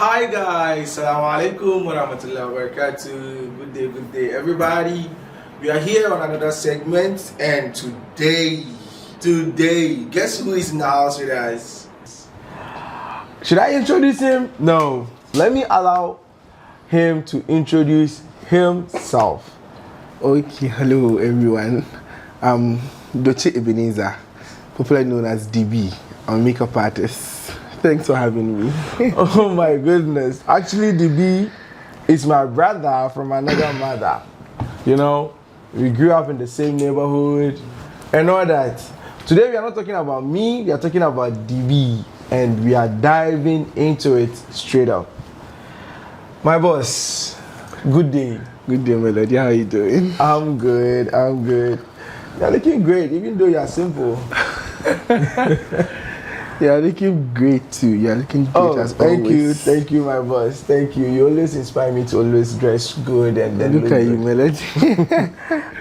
Hi guys, Assalamu alaikum wa rahmatullahi wa barakatuh. Good day, everybody. We are here on another segment, and today, guess who is in the house with us? Should I introduce him? No. Let me allow him to introduce himself. Okay, hello everyone. I'm Doche Ebenezer, popularly known as DeeBee. I'm a makeup artist. Thanks for having me. Oh my goodness. Actually, DeeBee is my brother from another mother. You know, we grew up in the same neighborhood and all that. Today we are not talking about me, we are talking about DeeBee, and we are diving into it straight up. My boss, good day. Good day, Melody. How are you doing? I'm good. You're looking great, even though you're simple. You're looking great too. You're looking great as always. Thank you, my boss. Thank you. You always inspire me to always dress good and then look at you, Melody.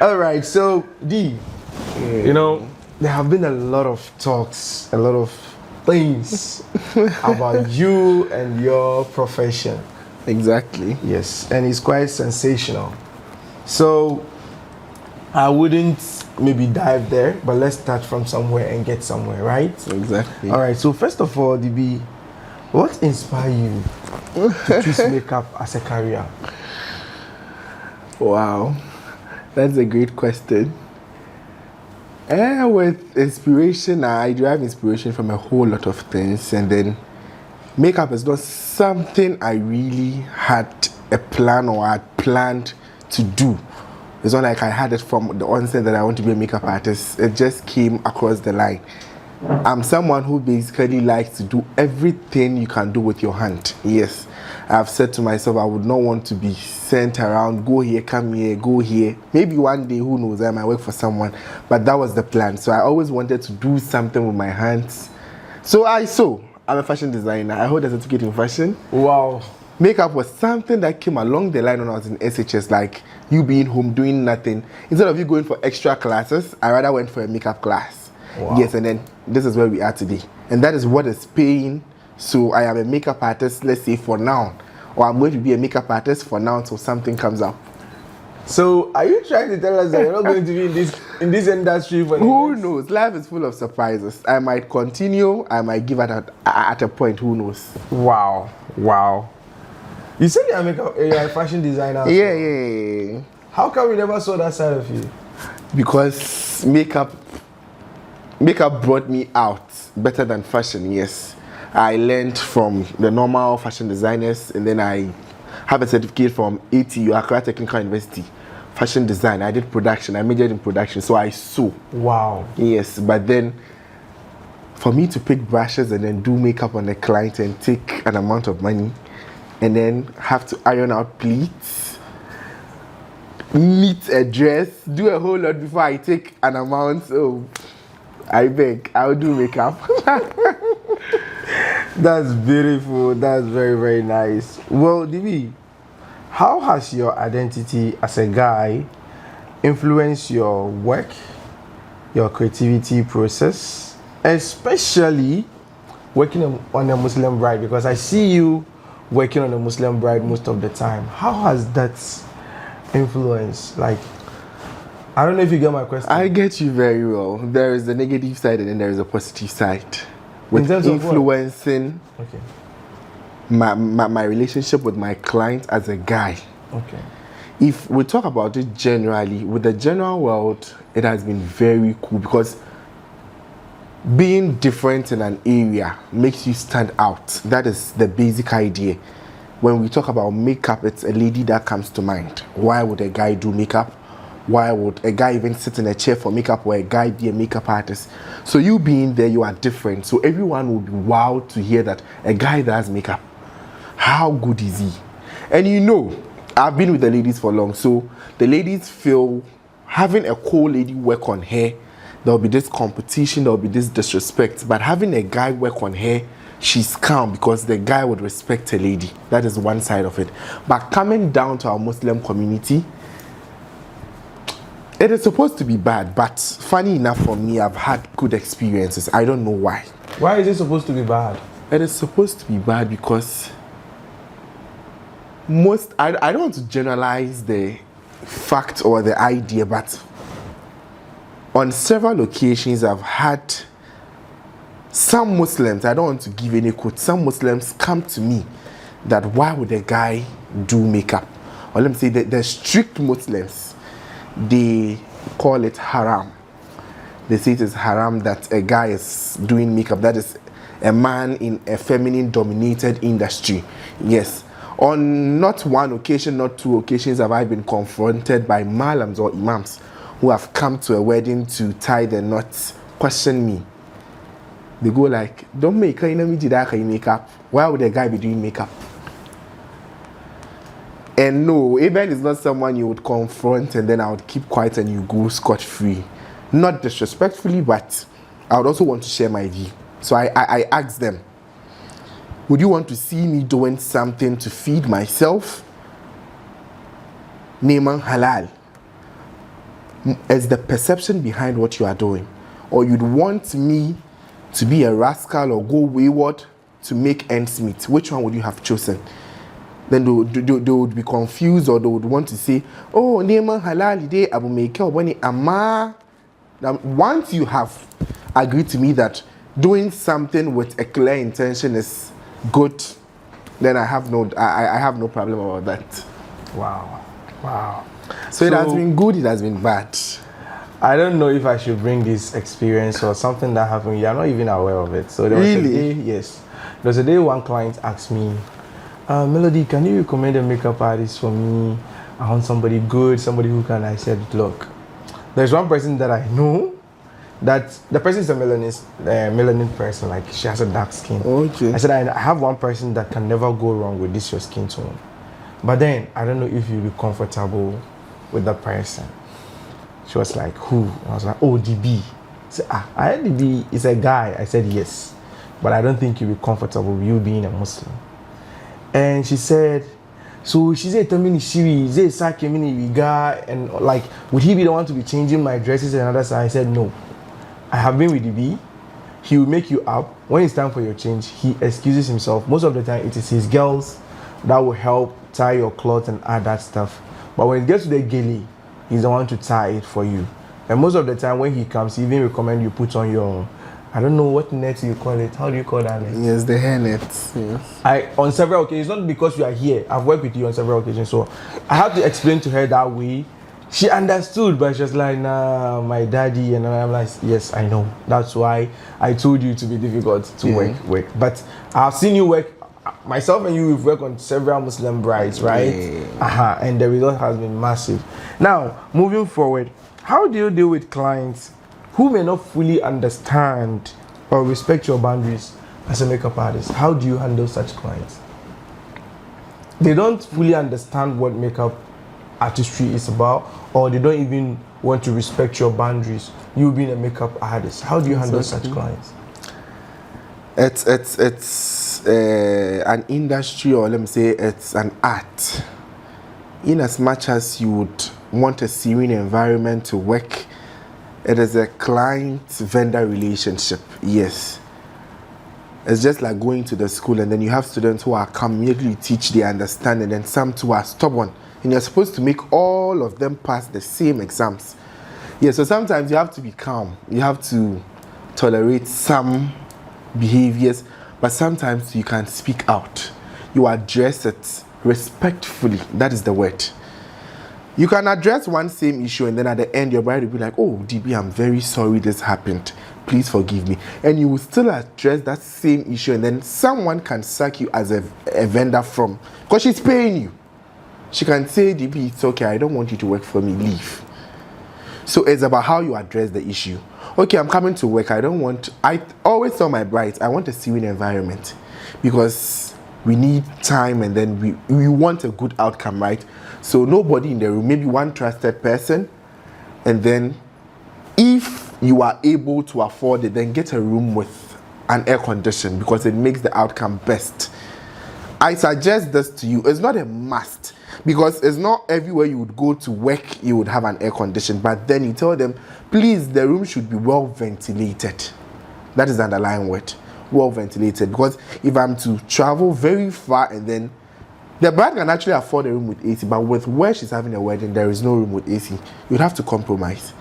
All right, so D, you know, there have been a lot of talks, a lot of things about you and your profession. Exactly. Yes, and it's quite sensational. So I wouldn't maybe dive there, but let's start from somewhere and get somewhere, right? Exactly. All right, so first of all, DeeBee, what inspired you to choose makeup as a career? Wow, that's a great question. With inspiration, I derive inspiration from a whole lot of things, and then makeup is not something I really had a plan or had planned to do. It's not like I had it from the onset that I want to be a makeup artist. It just came across the line. I'm someone who basically likes to do everything you can do with your hand. Yes, I've said to myself I would not want to be sent around, go here, come here, go here. Maybe one day, who knows, I might work for someone. But that was the plan. So I always wanted to do something with my hands. So I'm a fashion designer. I hold a certificate in fashion. Wow. Makeup was something that came along the line when I was in SHS, like you being home doing nothing. Instead of you going for extra classes, I rather went for a makeup class. Wow. Yes, and then this is where we are today. And that is what is paying. So I am a makeup artist, let's say for now. Or I'm going to be a makeup artist for now until something comes up. So are you trying to tell us that you're not going to be in this industry for who knows? Life is full of surprises. I might continue, I might give it at a point, who knows? Wow. You said you're a fashion designer. Yeah. How come we never saw that side of you? Because makeup brought me out better than fashion, yes. I learned from the normal fashion designers, and then I have a certificate from ATU, Accra Technical University, fashion design. I did production, I majored in production, so I sew. Wow. Yes, but then for me to pick brushes and then do makeup on a client and take an amount of money, and then have to iron out pleats, knit a dress, do a whole lot before I take an amount. So I beg, I'll do makeup. That's beautiful. That's very, very nice. Well, DeeBee, how has your identity as a guy influenced your work, your creativity process, especially working on a Muslim bride? Because I see you working on a Muslim bride most of the time. How has that influence? Like, I don't know if you get my question. I get you very well. There is the negative side and then there is a positive side. With in terms influencing of what? Okay. my relationship with my client as a guy. Okay. If we talk about it generally, with the general world, it has been very cool because being different in an area makes you stand out. That is the basic idea. When we talk about makeup, it's a lady that comes to mind. Why would a guy do makeup? Why would a guy even sit in a chair for makeup or a guy be a makeup artist? So you being there, you are different. So everyone will be wowed to hear that a guy does makeup. How good is he? And you know, I've been with the ladies for long, so the ladies feel having a cool lady work on her, there'll be this competition, there'll be this disrespect. But having a guy work on her, she's calm because the guy would respect a lady. That is one side of it. But coming down to our Muslim community, it is supposed to be bad, but funny enough for me, I've had good experiences. I don't know why. Why is it supposed to be bad? It is supposed to be bad because I don't want to generalize the fact or the idea, but on several occasions I've had some Muslims, I don't want to give any quote, some Muslims come to me that why would a guy do makeup? Or let me say that the strict Muslims, they call it haram. They say it is haram that a guy is doing makeup. That is a man in a feminine dominated industry. Yes. On not one occasion, not two occasions have I been confronted by malams or imams who have come to a wedding to tie the knots, question me. They go like, don't make makeup. Why would a guy be doing makeup? And no, Abel is not someone you would confront and then I would keep quiet and you go scot-free. Not disrespectfully, but I would also want to share my view. So I asked them, would you want to see me doing something to feed myself? Neman halal. As the perception behind what you are doing. Or you'd want me to be a rascal or go wayward to make ends meet. Which one would you have chosen? Then they would be confused, or they would want to say, oh, Neman halal ide abu make ama. Now, once you have agreed to me that doing something with a clear intention is good, then I have no problem about that. Wow. So it has been good, it has been bad. I don't know if I should bring this experience or something that happened. You're not even aware of it. So there was a day, yes. There was a day one client asked me, Melody, can you recommend a makeup artist for me? I want somebody good, somebody who can. I said, look, there's one person that I know that the person is a melanin person, like she has a dark skin. Okay. I said, I have one person that can never go wrong with this, your skin tone. But then, I don't know if you'll be comfortable with that person. She was like, who? I was like, oh, DeeBee. I said, I heard DeeBee is a guy. I said, yes. But I don't think you'll be comfortable with you being a Muslim. And she said, so she said, and like, would he be the one to be changing my dresses and other side? I said, no. I have been with DeeBee. He will make you up. When it's time for your change, he excuses himself. Most of the time, it is his girls that will help tie your clothes and add that stuff. But when it gets to the gilly, he's the one to tie it for you. And most of the time when he comes, he even recommend you put on your, I don't know what net you call it. How do you call that net? Yes, the hair net. Yes. On several occasions, not because you are here. I've worked with you on several occasions, so I have to explain to her that way. She understood, but she was like, nah, my daddy, and I'm like, yes, I know. That's why I told you to be difficult to work. But I've seen you work. Myself and you, we've worked on several Muslim brides, right? Yeah. And the result has been massive. Now, moving forward, how do you deal with clients who may not fully understand or respect your boundaries as a makeup artist? How do you handle such clients? They don't fully understand what makeup artistry is about, or they don't even want to respect your boundaries, you being a makeup artist. How do you handle such clients? It's an industry, or let me say it's an art. In as much as you would want a serene environment to work, it is a client-vendor relationship, yes. It's just like going to the school and then you have students who are come, immediately teach, they understand, and then some too are stubborn. And you're supposed to make all of them pass the same exams. Yeah, so sometimes you have to be calm. You have to tolerate some behaviors, but sometimes you can speak out. You address it respectfully. That is the word. You can address one same issue and then at the end your bride will be like, oh, DeeBee, I'm very sorry this happened. Please forgive me. And you will still address that same issue and then someone can sack you as a vendor from, because she's paying you. She can say, DeeBee, it's okay, I don't want you to work for me, leave. So it's about how you address the issue. Okay, I'm coming to work, I always tell my brides, I want a serene environment because we need time and then we want a good outcome, right? So nobody in the room, maybe one trusted person, and then if you are able to afford it, then get a room with an air condition because it makes the outcome best. I suggest this to you. It's not a must because it's not everywhere you would go to work you would have an air condition, but then you tell them, please, the room should be well ventilated. That is the underlying word, well ventilated, because if I'm to travel very far and then The bride can actually afford a room with AC, but with where she's having a wedding, there is no room with AC. You'd have to compromise.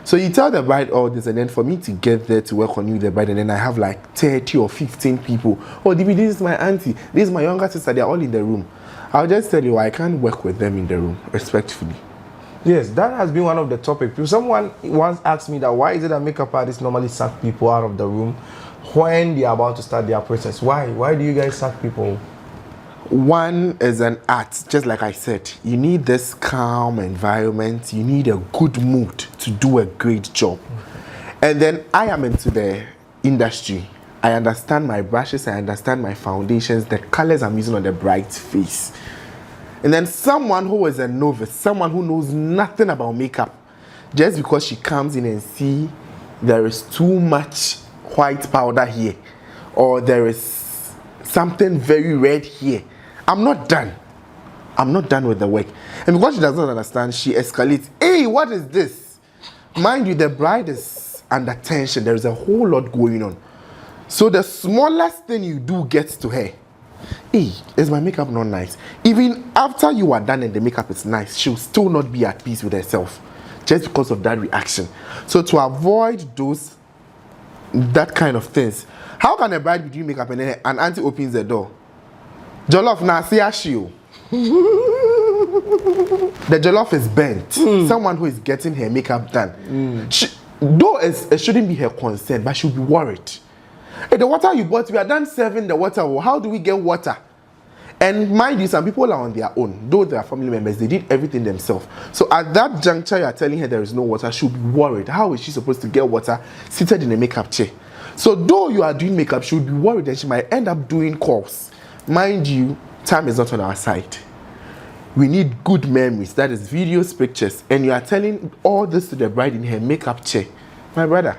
So you tell the bride all this, and then for me to get there to work on you, the bride, and then I have like 30 or 15 people. Oh, DeeBee, this is my auntie, this is my younger sister, they're all in the room. I'll just tell you, I can't work with them in the room, respectfully. Yes, that has been one of the topics. Someone once asked me that why is it that makeup artists normally sack people out of the room when they are about to start their process? Why? Why do you guys sack people? One is an art, just like I said. You need this calm environment. You need a good mood to do a great job. And then I am into the industry. I understand my brushes, I understand my foundations, the colors I'm using on the bride's face. And then someone who is a novice, someone who knows nothing about makeup, just because she comes in and see there is too much white powder here, or there is something very red here, I'm not done. I'm not done with the work. And because she does not understand, she escalates. Hey, what is this? Mind you, the bride is under tension. There is a whole lot going on. So the smallest thing you do gets to her. Hey, is my makeup not nice? Even after you are done and the makeup is nice, she'll still not be at peace with herself just because of that reaction. So to avoid that kind of things, how can a bride be doing makeup and then an auntie opens the door? Jollof na siashio. The jollof is bent. Someone who is getting her makeup done. Though it shouldn't be her concern, but she'll be worried. Hey, the water you bought, we are done serving the water. How do we get water? And mind you, some people are on their own. Though they are family members, they did everything themselves. So at that juncture, you are telling her there is no water. She'll be worried. How is she supposed to get water seated in a makeup chair? So though you are doing makeup, she'll be worried that she might end up doing calls. Mind you, time is not on our side. We need good memories, that is videos, pictures, and you are telling all this to the bride in her makeup chair. My brother,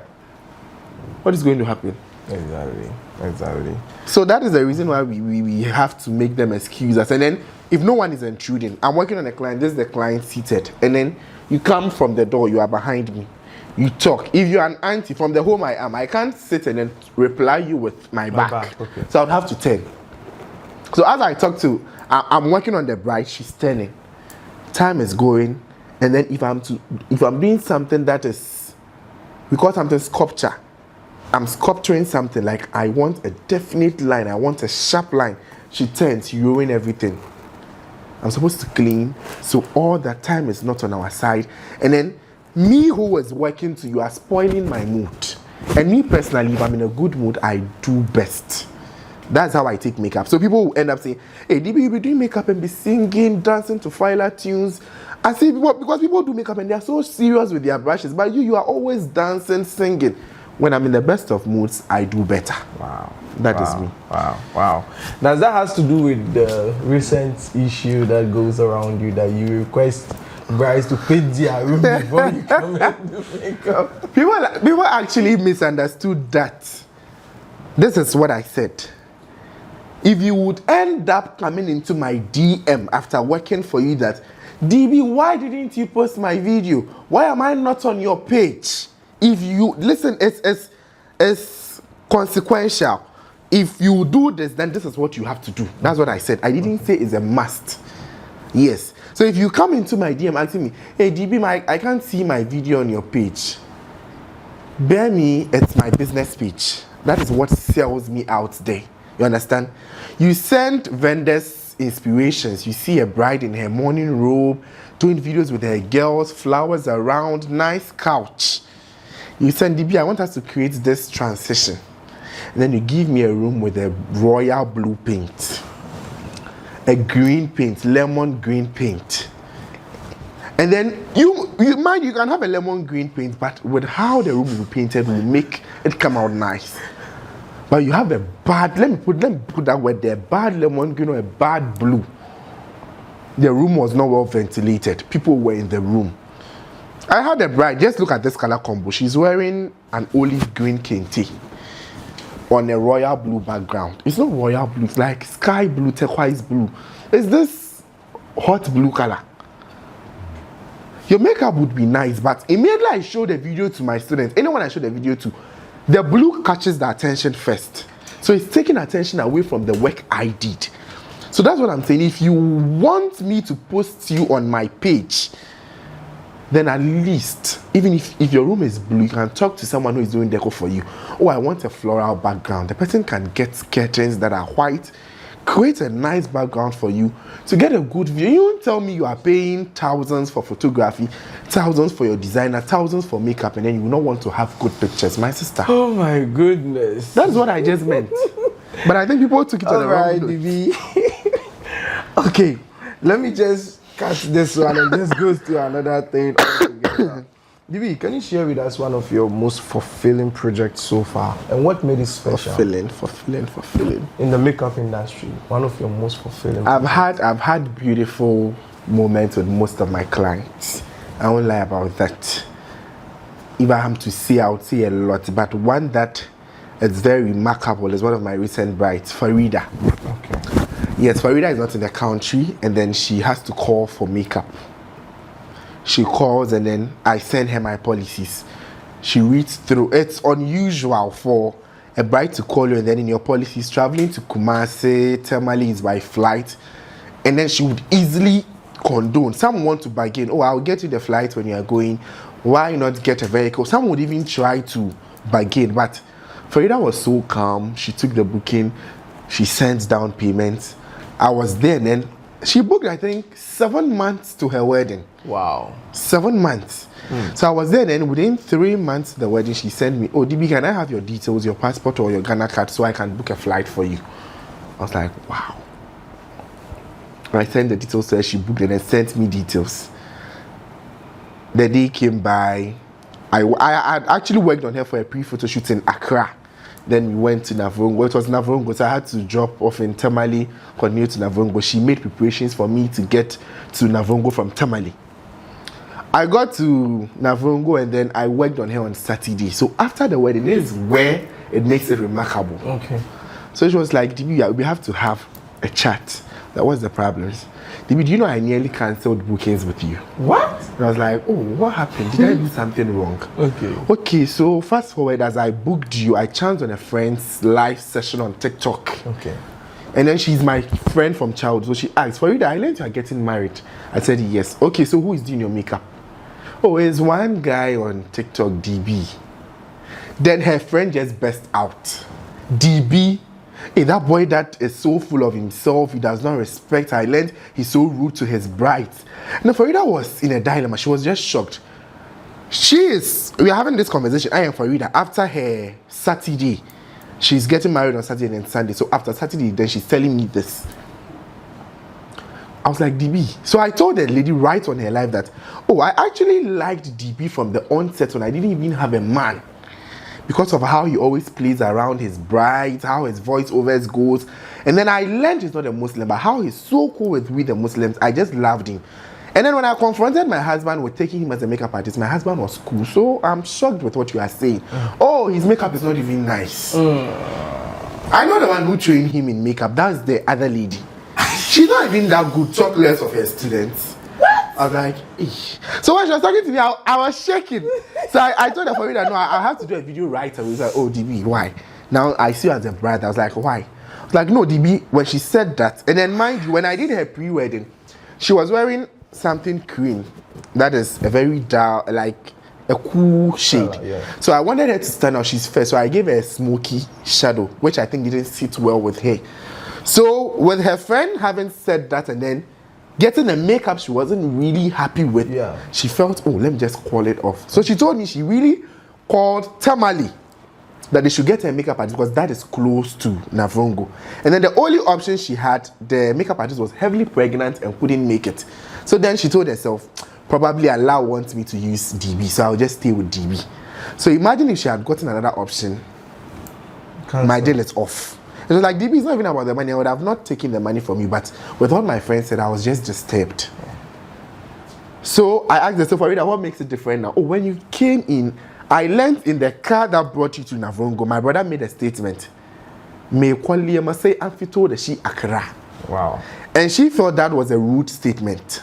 what is going to happen? Exactly. So that is the reason why we have to make them excuse us. And then if no one is intruding, I'm working on a client, this is the client seated, and then you come from the door, you are behind me, you talk. If you're an auntie from the home I am, I can't sit and then reply you with my back. Okay. So I'd have to turn. So as I talk to, I'm working on the bride, she's turning. Time is going, and then if I'm doing something that is, we call something sculpture. I'm sculpturing something, like I want a definite line, I want a sharp line. She turns, you ruin everything. I'm supposed to clean, so all that time is not on our side. And then me who was working to you are spoiling my mood. And me personally, if I'm in a good mood, I do best. That's how I take makeup. So people will end up saying, hey, DeeBee, you be doing makeup and be singing, dancing to Fila tunes. I see, because people do makeup and they are so serious with their brushes, but you are always dancing, singing. When I'm in the best of moods, I do better. Wow. That is me. Wow. Now that has to do with the recent issue that goes around you, that you request brides to paint their room before you come and do makeup. People actually misunderstood that. This is what I said. If you would end up coming into my DM after working for you that, DeeBee, why didn't you post my video? Why am I not on your page? If you, listen, it's consequential. If you do this, then this is what you have to do. That's what I said. I didn't say it's a must. Yes. So if you come into my DM asking me, hey, DeeBee, I can't see my video on your page. Bear me, it's my business page. That is what sells me out there. You understand? You send vendors inspirations. You see a bride in her morning robe, doing videos with her girls, flowers around, nice couch. You send DeeBee, I want us to create this transition. And then you give me a room with a royal blue paint, a green paint, lemon green paint. And then you can have a lemon green paint, but with how the room will be painted will make it come out nice. But you have a bad, let me put that word there, bad lemon green or a bad blue. The room was not well ventilated. People were in the room. I had a bride, just look at this color combo. She's wearing an olive green kente on a royal blue background. It's not royal blue, it's like sky blue, turquoise blue. It's this hot blue color. Your makeup would be nice, but immediately I show the video to my students, anyone I show the video to, the blue catches the attention first. So it's taking attention away from the work I did. So that's what I'm saying. If you want me to post you on my page, then at least, even if your room is blue, you can talk to someone who is doing deco for you. Oh, I want a floral background. The person can get curtains that are white, create a nice background for you to get a good view. You won't tell me you are paying thousands for photography, thousands for your designer, thousands for makeup, and then you will not want to have good pictures. My sister. Oh my goodness. That's what I just meant. But I think people took it on the wrong note. DeeBee. Okay, let me just catch this one and just go to another thing altogether. DeeBee, can you share with us one of your most fulfilling projects so far and what made it special? Fulfilling. In the makeup industry, one of your most fulfilling. I've had beautiful moments with most of my clients. I won't lie about that. If I am to say, I would say a lot, but one that is very remarkable is one of my recent brides, Farida. Okay. Yes, Farida is not in the country, and then she has to call for makeup. She calls, and then I send her my policies. She reads through. It's unusual for a bride to call you, and then in your policies, traveling to Kumasi, Tamale is by flight, and then she would easily condone. Some want to bargain. Oh, I'll get you the flight when you are going. Why not get a vehicle? Some would even try to bargain, but Farida was so calm. She took the booking. She sent down payments. I was there, and then she booked, I think, 7 months to her wedding. Wow. 7 months. So I was there, then within 3 months of the wedding, she sent me, oh, DeeBee, can I have your details, your passport or your Ghana card so I can book a flight for you? I was like, wow. I sent the details to her, she booked it and sent me details. The day came by. I had actually worked on her for a pre-photo shoot in Accra. Then we went to Navrongo. It was Navrongo, so I had to drop off in Tamale, continue to Navrongo. She made preparations for me to get to Navrongo from Tamale. I got to Navrongo and then I worked on her on Saturday. So after the wedding, this is where it makes it remarkable. Okay. So she was like, DeeBee, we have to have a chat. That was the problems. DeeBee, do you know I nearly cancelled bookings with you? What? And I was like, oh, what happened? Did I do something wrong? Okay, so fast forward, as I booked you, I chanced on a friend's live session on TikTok. Okay. And then she's my friend from childhood. So she asked, Farida, I learned you are getting married. I said, yes. Okay, so who is doing your makeup? Oh, it's one guy on TikTok, DeeBee. Then her friend just burst out. DeeBee? Hey, that boy that is so full of himself, he does not respect. I learned he's so rude to his brides. Now, Farida was in a dilemma. She was just shocked. We are having this conversation, I am Farida, after her Saturday. She's getting married on Saturday and Sunday. So after Saturday, then she's telling me this. I was like, DeeBee. So I told the lady right on her live that, oh, I actually liked DeeBee from the onset when I didn't even have a man. Because of how he always plays around his brides, how his voiceovers goes. And then I learned he's not a Muslim, but how he's so cool with we the Muslims. I just loved him. And then when I confronted my husband with taking him as a makeup artist, my husband was cool. So I'm shocked with what you are saying. Oh, his makeup is not even nice. I'm not the one who trained him in makeup. That's the other lady. She's not even that good. Talk less of her students. I was like, eesh. So when she was talking to me, I was shaking. So I told her, Farida, no, I have to do a video right away. She was like, oh, DeeBee, why? Now I see you as a bride. I was like, why? I was like, no, DeeBee, when she said that, and then mind you, when I did her pre-wedding, she was wearing something cream. That is a very dark, like a cool shade. Yeah. So I wanted her to stand out. She's fair. So I gave her a smoky shadow, which I think didn't sit well with her. So with her friend having said that and then getting the makeup she wasn't really happy with, she felt, oh, let me just call it off. So she told me she really called Tamale that they should get her makeup artist because that is close to Navrongo. And then the only option she had, the makeup artist was heavily pregnant and couldn't make it. So then she told herself, probably Allah wants me to use DeeBee, so I'll just stay with DeeBee. So imagine if she had gotten another option, my deal is off. It was like, DeeBee, it's not even about the money. I would have not taken the money from you, but with what my friend said, I was just disturbed. So I asked the Farida, what makes it different now? Oh, when you came in, I learned in the car that brought you to Navrongo, my brother made a statement. Me kwali ma say amfito de she Accra. Wow. And she thought that was a rude statement.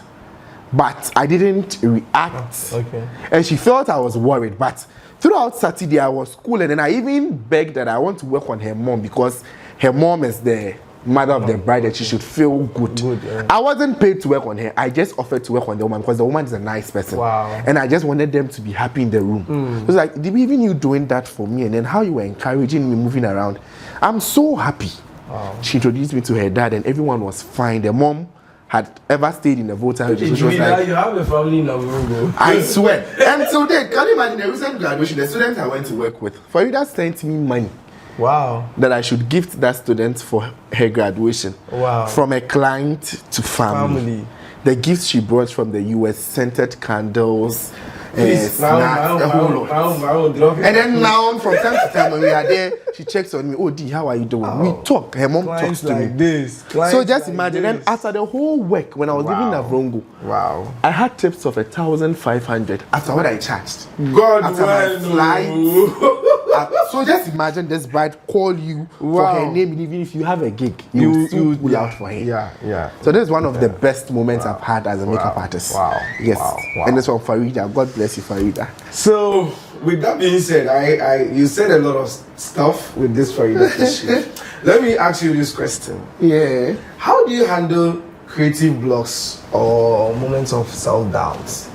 But I didn't react. Okay. And she felt I was worried. But throughout Saturday, I was cool. And then I even begged that I want to work on her mom because her mom is the mother of the bride, and she should feel good. Yeah. I wasn't paid to work on her. I just offered to work on the woman because the woman is a nice person. Wow. And I just wanted them to be happy in the room. It was like, even you doing that for me, and then how you were encouraging me moving around, I'm so happy. Wow. She introduced me to her dad, and everyone was fine. The mom had ever stayed in the voter house. She was like, you have a family in Nauru. I swear. And so then, can you imagine the recent graduation, the student I went to work with, Farida sent me money Wow. that I should gift that student for her graduation. Wow. From a client to family. The gifts she brought from the US, scented candles, snacks, a whole lot. And then now, from time to time when we are there, she checks on me. Oh, D, how are you doing? We talk. Her mom Clients talks to like me. this. So just imagine. Then after the whole work, when I was leaving Navrongo, wow, I had tips of 1,500 after what I charged. God, After my flight. So just imagine this bride call you for her name, and even if you have a gig, you pull out for her. Yeah. So this is one of the best moments I've had as a makeup artist. Wow. Yes. Wow. And this one Farida. God bless you, Farida. So, with that being said, you said a lot of stuff with this Farida issue. Let me ask you this question. Yeah. How do you handle creative blocks or moments of self-doubt?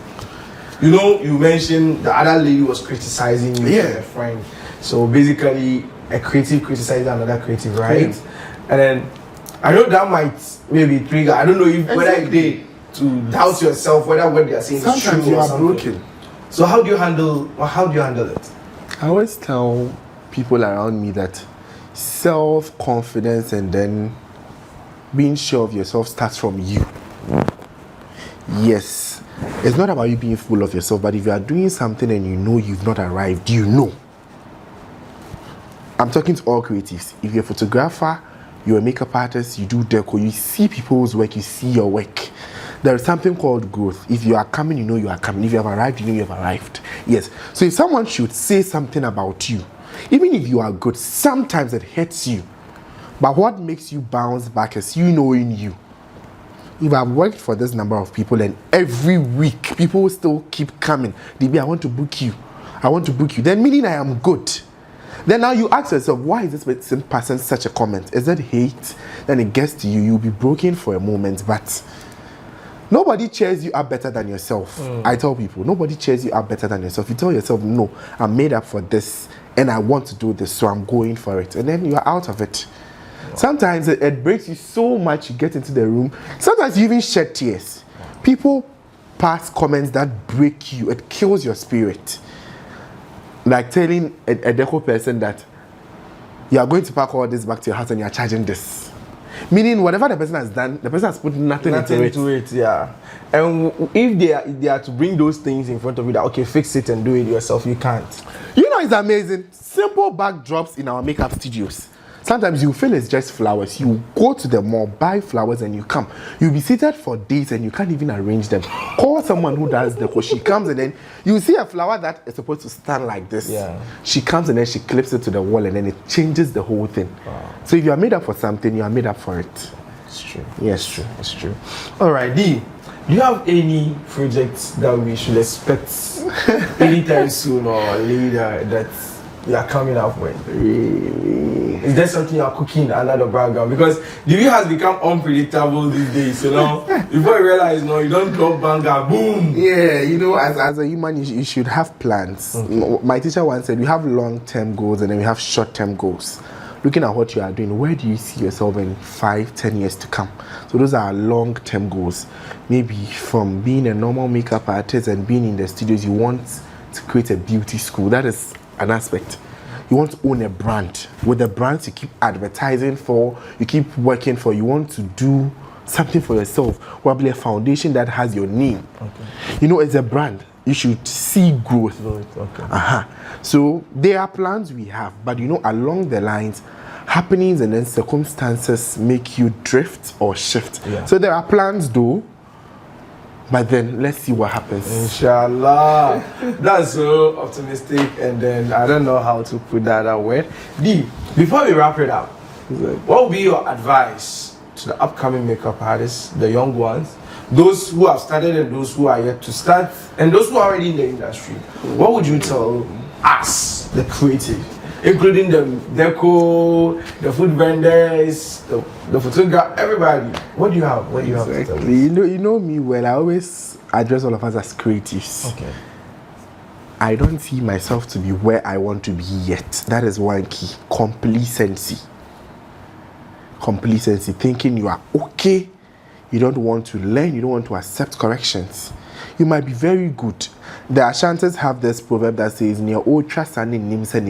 You know, you mentioned the other lady was criticizing you for a friend. So basically, a creative criticizing another creative, right? And then I know that might maybe trigger. I don't know if whether it did to doubt yourself, whether what they are saying is true. Sometimes you are broken. So how do you handle it? I always tell people around me that self-confidence and then being sure of yourself starts from you. Yes. It's not about you being full of yourself, but if you are doing something and you know you've not arrived, you know. I'm talking to all creatives. If you're a photographer, you're a makeup artist, you do deco, you see people's work, you see your work. There is something called growth. If you are coming, you know you are coming. If you have arrived, you know you have arrived. Yes. So if someone should say something about you, even if you are good, sometimes it hurts you. But what makes you bounce back is you knowing you. If I've worked for this number of people and every week people still keep coming, DeeBee, I want to book you. I want to book you. Then meaning I am good. Then now you ask yourself, why is this person such a comment? Is that hate? Then it gets to you. You'll be broken for a moment, but nobody cheers you up better than yourself. I tell people, nobody cheers you up better than yourself. You tell yourself, no, I'm made up for this and I want to do this, so I'm going for it. And then you are out of it. Sometimes it breaks you so much, you get into the room. Sometimes you even shed tears. People pass comments that break you. It kills your spirit. Like telling a deco person that you are going to pack all this back to your house and you are charging this. Meaning whatever the person has done, the person has put nothing into it. Yeah. And if they are to bring those things in front of you that, okay, fix it and do it yourself, you can't. You know, it's amazing. Simple backdrops in our makeup studios. Sometimes you feel it's just flowers. You go to the mall, buy flowers, and you come. You'll be seated for days and you can't even arrange them. Call someone who does deco. She comes and then you see a flower that is supposed to stand like this. Yeah. She comes and then she clips it to the wall and then it changes the whole thing. Wow. So if you are made up for something, you are made up for it. It's true. Yes, It's true. It's true. All right, Dee, do you have any projects that we should expect anytime soon or later that you are coming up with? Is there something you are cooking under the background? Because DeeBee has become unpredictable these days, you know. Before you realize, no, you don't drop banger, boom. Yeah, you know, as a human, you should have plans. Okay. My teacher once said, we have long-term goals and then we have short-term goals. Looking at what you are doing, where do you see yourself in 5-10 years to come? So those are long-term goals. Maybe from being a normal makeup artist and being in the studios, you want to create a beauty school. That is an aspect. You want to own a brand. With the brands you keep advertising for, you keep working for, you want to do something for yourself. Probably a foundation that has your name. Okay. You know, as a brand, you should see growth. Okay. So there are plans we have, but you know, along the lines, happenings and then circumstances make you drift or shift. Yeah. So there are plans though, but then let's see what happens. Inshallah. That's so optimistic, and then I don't know how to put that away. Dee, before we wrap it up, what would be your advice to the upcoming makeup artists, the young ones, those who have started and those who are yet to start, and those who are already in the industry? What would you tell us, the creative, including the deco, the food vendors, the photographer, everybody. What do you have? What do you have to tell us? You know me well. I always address all of us as creatives. Okay. I don't see myself to be where I want to be yet. That is one key. Complacency. Complacency. Thinking you are okay. You don't want to learn. You don't want to accept corrections. You might be very good. The Ashantis have this proverb that says, "Near old trust and in names and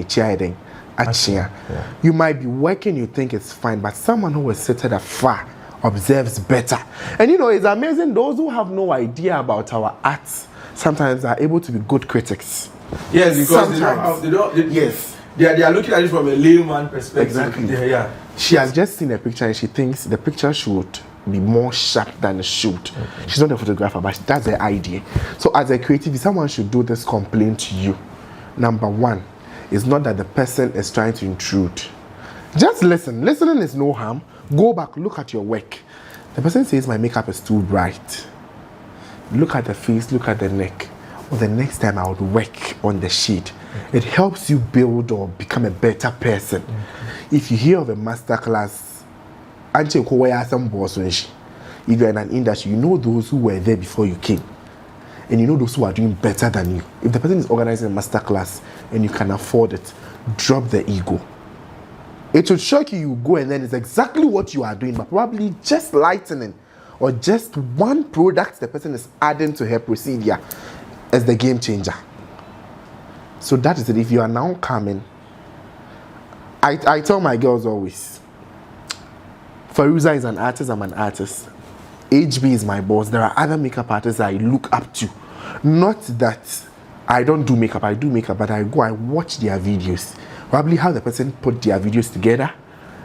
you might be working, you think it's fine, but someone who is seated afar observes better." And you know, it's amazing. Those who have no idea about our arts sometimes are able to be good critics. Yes, because sometimes. They are looking at it from a layman perspective. Exactly. Yeah. She has just seen a picture and she thinks the picture should be more sharp than it should. Okay. She's not a photographer, but that's the idea. So as a creative, someone should do this complaint to you. Number one, it's not that the person is trying to intrude. Just listen. Listening is no harm. Go back, look at your work. The person says my makeup is too bright. Look at the face, look at the neck. Or the next time I would work on the shade. It helps you build or become a better person. If you hear of a master class, if you're in an industry, you know those who were there before you came. And you know those who are doing better than you. If the person is organizing a master class and you can afford it, drop the ego. It will shock you, you go and then it's exactly what you are doing, but probably just lightening or just one product the person is adding to her procedure as the game changer. So that is it. If you are now coming, I tell my girls always, Faruza is an artist, I'm an artist. HB is my boss. There are other makeup artists I look up to. Not that I don't do makeup, I do makeup, but I go, I watch their videos. Probably how the person put their videos together.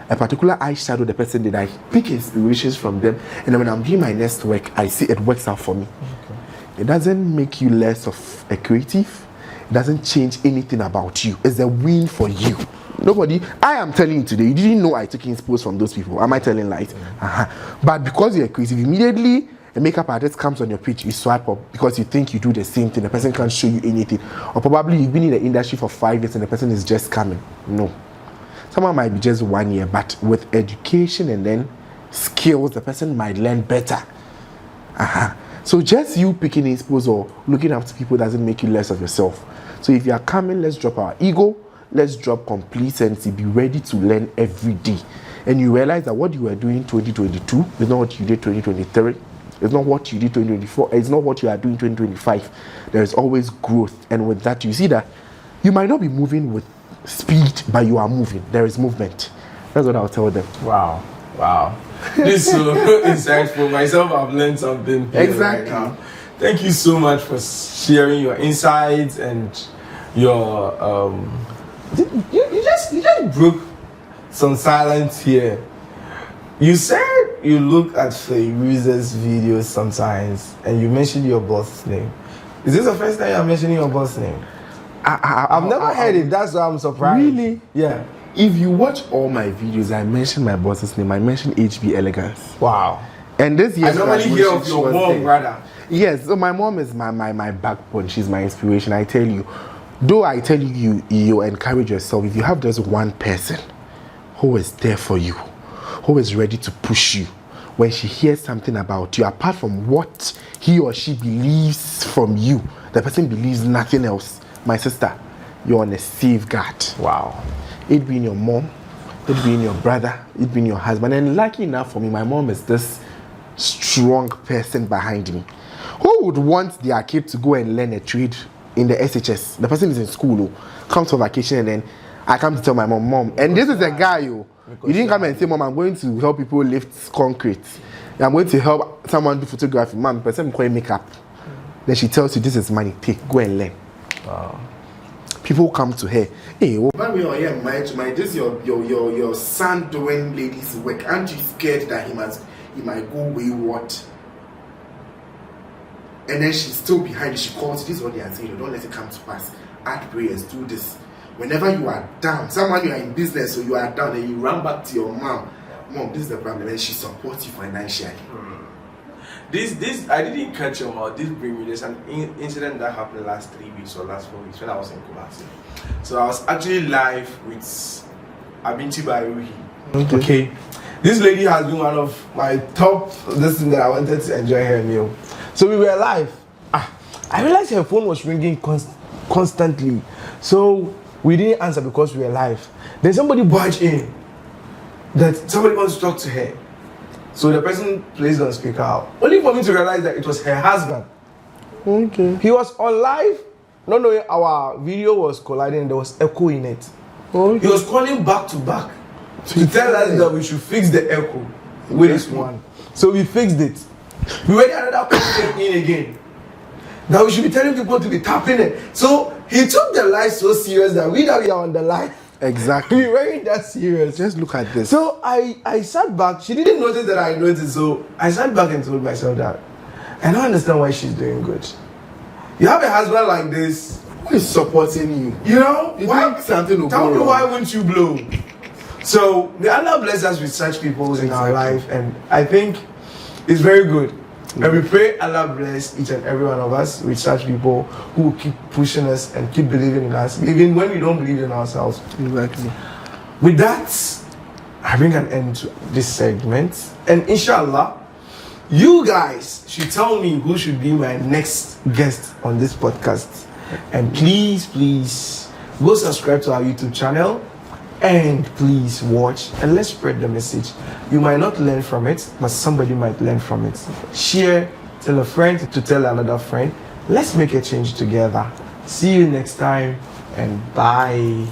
A particular eyeshadow the person did, I pick inspirations from them. And then when I'm doing my next work, I see it works out for me. Okay. It doesn't make you less of a creative. It doesn't change anything about you. It's a win for you. Nobody, I am telling you today, you didn't know I took inspos from those people. Am I telling lies? But because you're creative, immediately a makeup artist comes on your page, you swipe up because you think you do the same thing. The person can't show you anything. Or probably you've been in the industry for 5 years and the person is just coming. No. Someone might be just 1 year, but with education and then skills, the person might learn better. So just you picking inspos or looking up to people doesn't make you less of yourself. So if you are coming, let's drop our ego. Let's drop complacency. Be ready to learn every day. And you realize that what you were doing 2022 is not what you did 2023. It's not what you did 2024. It's not what you are doing 2025. There is always growth. And with that, you see that you might not be moving with speed, but you are moving. There is movement. That's what I'll tell them. Wow. This is so insightful. Myself, I've learned something. Exactly. Right now. Thank you so much for sharing your insights and your you just broke some silence here. You said you look at Fairuza's videos sometimes and you mentioned your boss's name. Is this the first time you're mentioning your boss's name? I've never heard it. That's why I'm surprised. Really? Yeah. If you watch all my videos, I mention my boss's name. I mention HB Elegance. Wow. And this year, I normally hear of your mom, rather. Yes, so my mom is my backbone. She's my inspiration. I tell you, though I tell you encourage yourself. If you have just one person who is there for you, who is ready to push you, when she hears something about you, apart from what he or she believes from you, the person believes nothing else. My sister, you're on a safeguard. Wow. It being your mom, it being your brother, it being your husband. And lucky enough for me, my mom is this strong person behind me. Who would want their kid to go and learn a trade in the SHS? The person is in school, comes for vacation, and then I come to tell my mom, and this is a guy, you didn't come and say, Mom, I'm going to help people lift concrete. I'm going to help someone do photography. Mom, person call makeup. Then she tells you, this is money, take, go and learn. Wow. People come to her. Hey, this is your son doing ladies' work. Aren't you scared that he might go wayward? And then she's still behind. She calls. This is what they are saying. Don't let it come to pass. Add prayers. Do this. Whenever you are down, someone you are in business, so you are down, and you run back to your mom. Mom, this is the problem, and she supports you financially. This I didn't catch your mouth. This bring me. There's an incident that happened last 3 weeks or last 4 weeks when I was in Kumasi. So I was actually live with Abinchi Bayuhi. Okay. This lady has been one of my top listen that I wanted to enjoy her meal. So we were live. I realized her phone was ringing constantly. So we didn't answer because we were live. Then somebody barged in that somebody wants to talk to her. So the person placed on speaker, only for me to realize that it was her husband. Okay. He was on live, not knowing our video was colliding, there was echo in it. Okay. He was calling back to back to tell us that we should fix the echo with this one. So we fixed it. We went another call in again. That we should be telling people to be tapping it. So he took the live so serious that we are on the live. Exactly. We weren't that serious. Just look at this. So I sat back. She didn't notice that I noticed. So I sat back and told myself that I don't understand why she's doing good. You have a husband like this Who is supporting you? You know, You why think something will tell go me wrong? why won't you blow? So may Allah bless us with such people in our life, and I think it's very good. And we pray Allah bless each and every one of us with such people who keep pushing us and keep believing in us, even when we don't believe in ourselves. Exactly. With that, I bring an end to this segment, and inshallah, you guys should tell me who should be my next guest on this podcast. And please go subscribe to our YouTube channel, and please watch and let's spread the message. You might not learn from it, but somebody might learn from it. Share, tell a friend to tell another friend. Let's make a change together. See you next time, and bye.